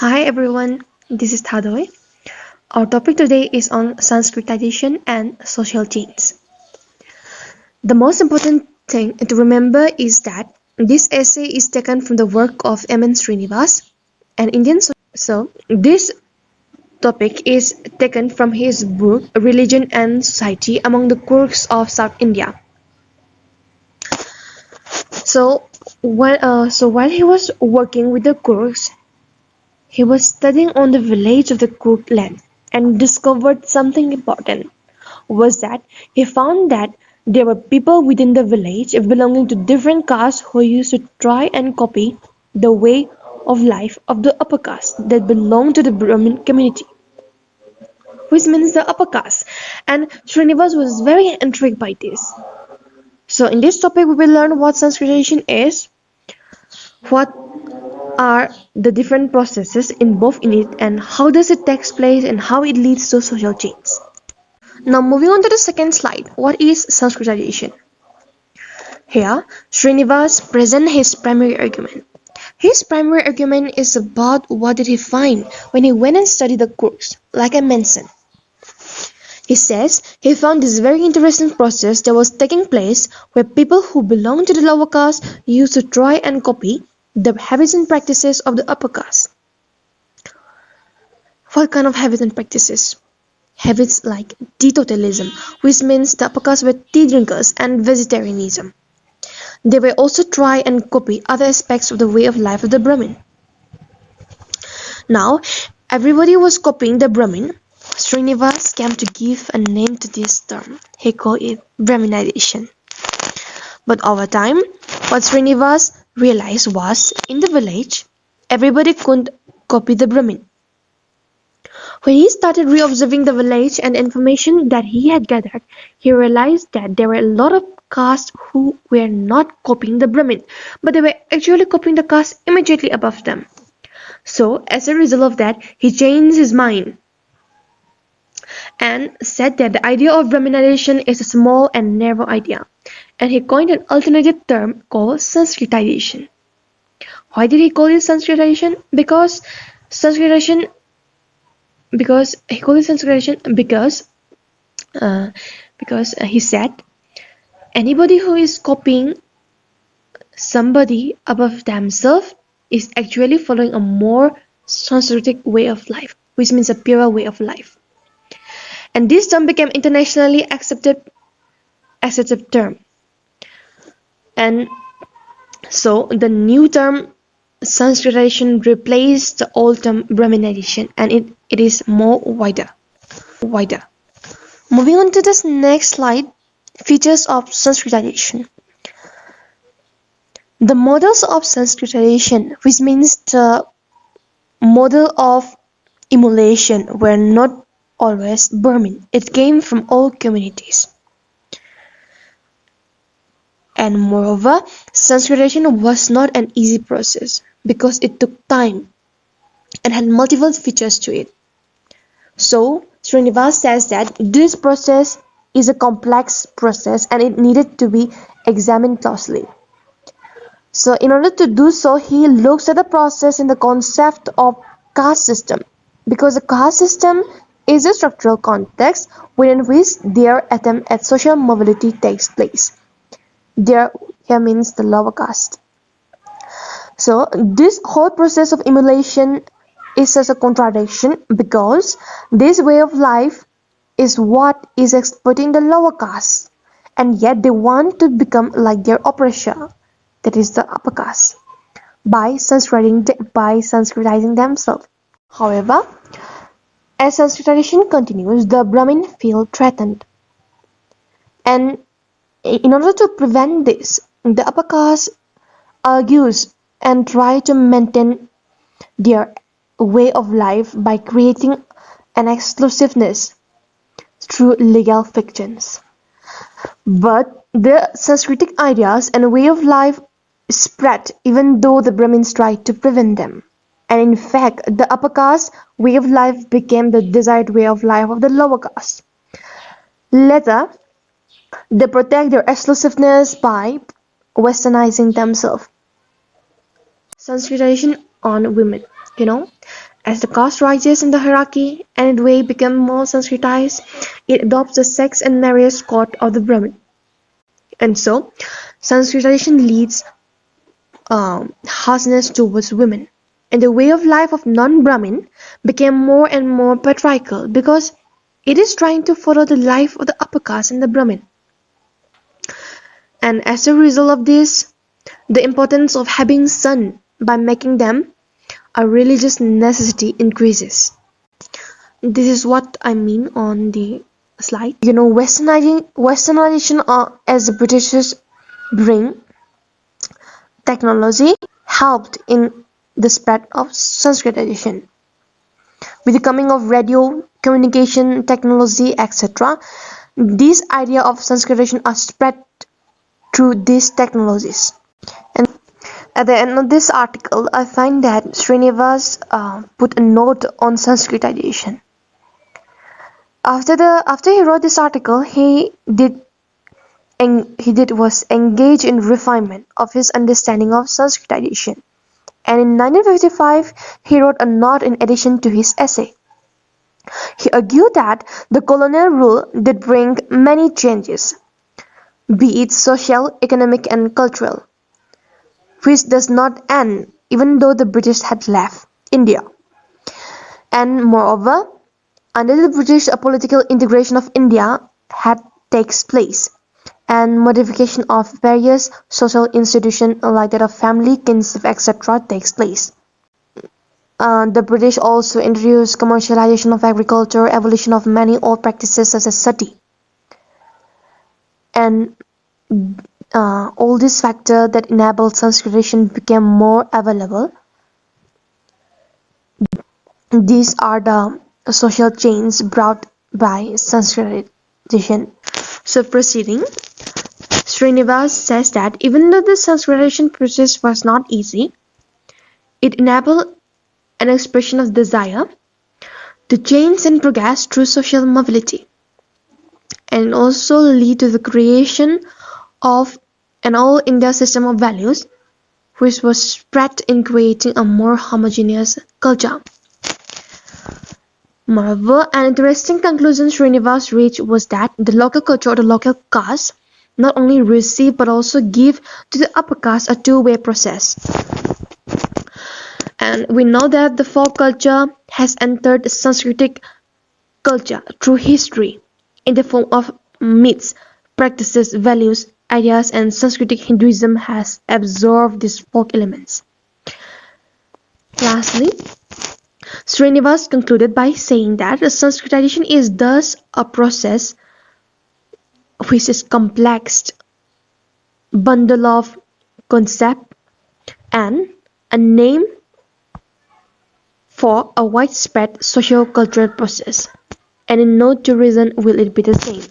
Hi everyone, this is Thadoi. Our topic today is on Sanskritization and social change. The most important thing to remember is that this essay is taken from the work of Srinivas, an Indian. So, this topic is taken from his book Religion and Society Among the Quirks of South India. While he was working with the Quirks, he was studying on the village of the Kurd land and discovered something important was that he found that there were people within the village belonging to different castes who used to try and copy the way of life of the upper caste that belonged to the Brahmin community, which means the upper caste. And Srinivas was very intrigued by this. So in this topic we will learn what Sanskritization is, what are the different processes involved in it and how does it takes place and how it leads to social change. Now moving on to the second slide, what is Sanskritization? Here, Srinivas presents his primary argument. His primary argument is about what did he find when he went and studied the Kurks, like I mentioned. He says he found this very interesting process that was taking place where people who belong to the lower caste used to try and copy the habits and practices of the upper caste. What kind of habits and practices? Habits like teetotalism, which means the upper caste were tea drinkers, and vegetarianism. They will also try and copy other aspects of the way of life of the Brahmin. Now, everybody was copying the Brahmin. Srinivas came to give a name to this term. He called it Brahminization. But over time, what Srinivas realized was, in the village, everybody couldn't copy the Brahmin. When he started re-observing the village and the information that he had gathered, he realized that there were a lot of castes who were not copying the Brahmin, but they were actually copying the caste immediately above them. So, as a result of that, he changed his mind and said that the idea of Brahminization is a small and narrow idea, and he coined an alternative term called Sanskritization. Why did he call it Sanskritization? Because he said anybody who is copying somebody above themselves is actually following a more Sanskritic way of life, which means a purer way of life. And this term became internationally accepted term. And so the new term Sanskritization replaced the old term Brahminization, and it is more wider. Moving on to this next slide, features of Sanskritization. The models of Sanskritization, which means the model of emulation, were not always Burman. It came from all communities. And moreover, Sanskritization was not an easy process because it took time and had multiple features to it. So, Srinivas says that this process is a complex process and it needed to be examined closely. So, in order to do so, he looks at the process in the concept of caste system, because the caste system is a structural context within which their attempt at social mobility takes place. There here means the lower caste. So this whole process of emulation is such a contradiction because this way of life is what is exploiting the lower caste, and yet they want to become like their oppressor, that is the upper caste, by Sanskritizing themselves. However, as Sanskritization continues, the Brahmin feel threatened, and in order to prevent this, the upper caste argues and try to maintain their way of life by creating an exclusiveness through legal fictions. But the Sanskritic ideas and way of life spread even though the Brahmins tried to prevent them. And in fact, the upper caste way of life became the desired way of life of the lower caste. Later, they protect their exclusiveness by westernizing themselves. Sanskritization on women. As the caste rises in the hierarchy and its way becomes more Sanskritized, it adopts the sex and marriage code of the Brahmin. And so, Sanskritization leads harshness towards women. And the way of life of non-Brahmin became more and more patriarchal because it is trying to follow the life of the upper caste and the Brahmin. And as a result of this, the importance of having sons by making them a religious necessity increases. This is what I mean on the slide. Westernization as the Britishers bring technology helped in the spread of Sanskritization. With the coming of radio, communication, technology, etc., these ideas of Sanskritization are spread through these technologies. And at the end of this article, I find that Srinivas put a note on Sanskritization. After he wrote this article, he was engaged in refinement of his understanding of Sanskritization. And in 1955, he wrote a note in addition to his essay. He argued that the colonial rule did bring many changes, be it social, economic, and cultural, which does not end even though the British had left India. And moreover, under the British, a political integration of India had takes place, and modification of various social institutions like that of family, kinship, etc. takes place. The British also introduced commercialization of agriculture, abolition of many old practices such as sati. And all these factors that enabled Sanskritization became more available. These are the social changes brought by Sanskritization. So proceeding, Srinivas says that even though the Sanskritization process was not easy, it enabled an expression of desire to change and progress through social mobility, and also lead to the creation of an all-India system of values, which was spread in creating a more homogeneous culture. Moreover, an interesting conclusion Srinivas reached was that the local culture or the local caste not only receive but also give to the upper caste a two-way process. And we know that the folk culture has entered Sanskritic culture through history in the form of myths, practices, values, ideas, and Sanskritic Hinduism has absorbed these folk elements. Lastly, Srinivas concluded by saying that Sanskritization is thus a process which is complex bundle of concept and a name for a widespread socio-cultural process, and in no two reasons will it be the same.